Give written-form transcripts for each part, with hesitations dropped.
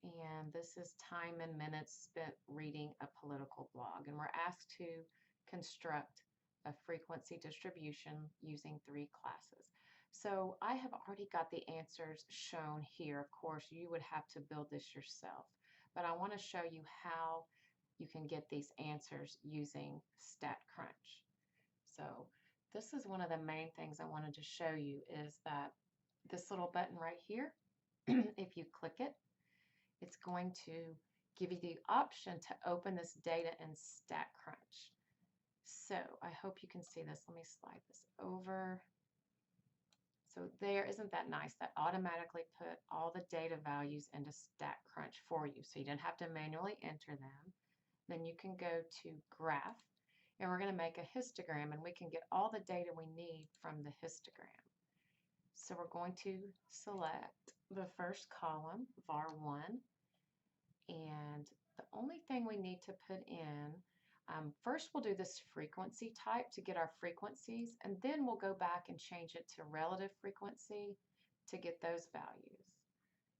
and this is time in minutes spent reading a political blog. And we're asked to construct a frequency distribution using 3 classes. So I have already got the answers shown here. Of course, you would have to build this yourself, but I want to show you how you can get these answers using StatCrunch. So this is one of the main things I wanted to show you is that this little button right here, if you click it, it's going to give you the option to open this data in StatCrunch. So I hope you can see this. Let me slide this over. So there, isn't that nice? That automatically put all the data values into StatCrunch for you. So you didn't have to manually enter them. Then you can go to Graph, and we're going to make a histogram, and we can get all the data we need from the histogram. So we're going to select the first column, var1, and the only thing we need to put in, first we'll do this frequency type to get our frequencies, and then we'll go back and change it to relative frequency to get those values.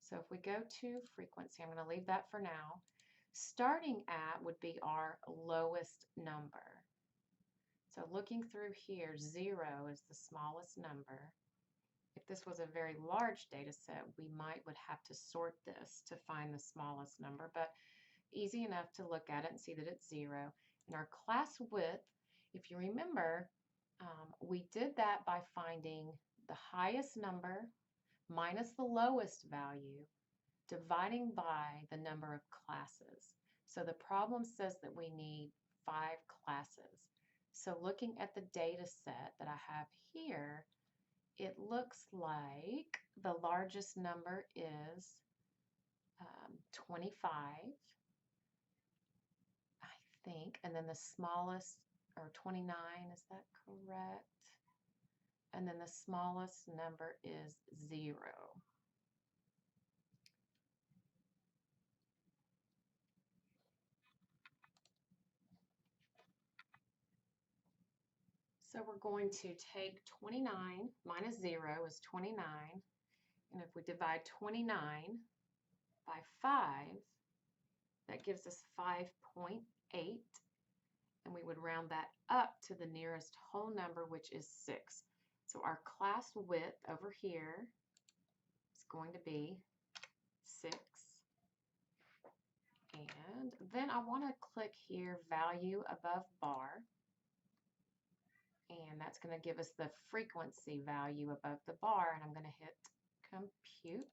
So if we go to frequency, I'm going to leave that for now. Starting at would be our lowest number. So looking through here, 0 is the smallest number. If this was a very large data set, we would have to sort this to find the smallest number, but easy enough to look at it and see that it's 0. And our class width, if you remember, we did that by finding the highest number minus the lowest value, dividing by the number of classes. So the problem says that we need 5 classes. So looking at the data set that I have here, it looks like the largest number is 25, I think, and then the smallest, or 29, is that correct? And then the smallest number is 0. So we're going to take 29 minus 0 is 29, and if we divide 29 by 5, that gives us 5.8, and we would round that up to the nearest whole number, which is 6. So our class width over here is going to be 6. And then I want to click here, value above bar. And that's going to give us the frequency value above the bar, and I'm going to hit compute.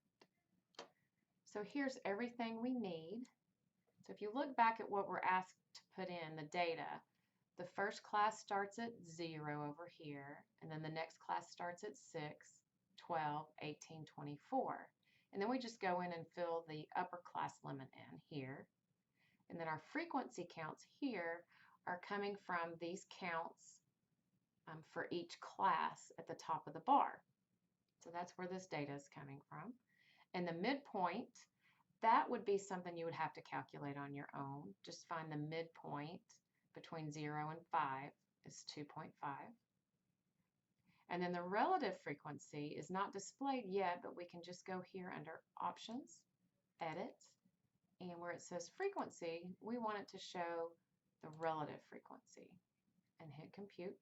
So here's everything we need. So if you look back at what we're asked to put in, the data, the first class starts at 0 over here, and then the next class starts at 6, 12, 18, 24. And then we just go in and fill the upper class limit in here. And then our frequency counts here are coming from these counts for each class at the top of the bar. So that's where this data is coming from. And the midpoint, that would be something you would have to calculate on your own. Just find the midpoint between 0 and 5 is 2.5. And then the relative frequency is not displayed yet, but we can just go here under Options, Edit, and where it says Frequency, we want it to show the relative frequency, and hit Compute.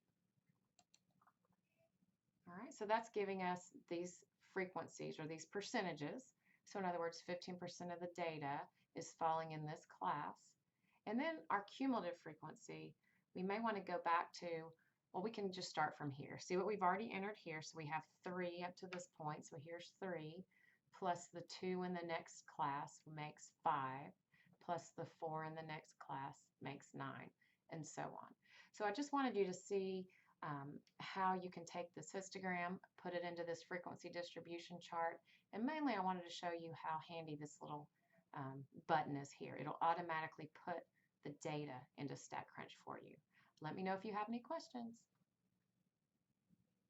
All right, so that's giving us these frequencies, or these percentages. So in other words, 15% of the data is falling in this class. And then our cumulative frequency, we may want to go back to, well, we can just start from here. See what we've already entered here. So we have 3 up to this point. So here's 3, plus the 2 in the next class makes 5, plus the 4 in the next class makes 9, and so on. So I just wanted you to see how you can take this histogram, put it into this frequency distribution chart, and mainly I wanted to show you how handy this little button is here. It'll automatically put the data into StatCrunch for you. Let me know if you have any questions.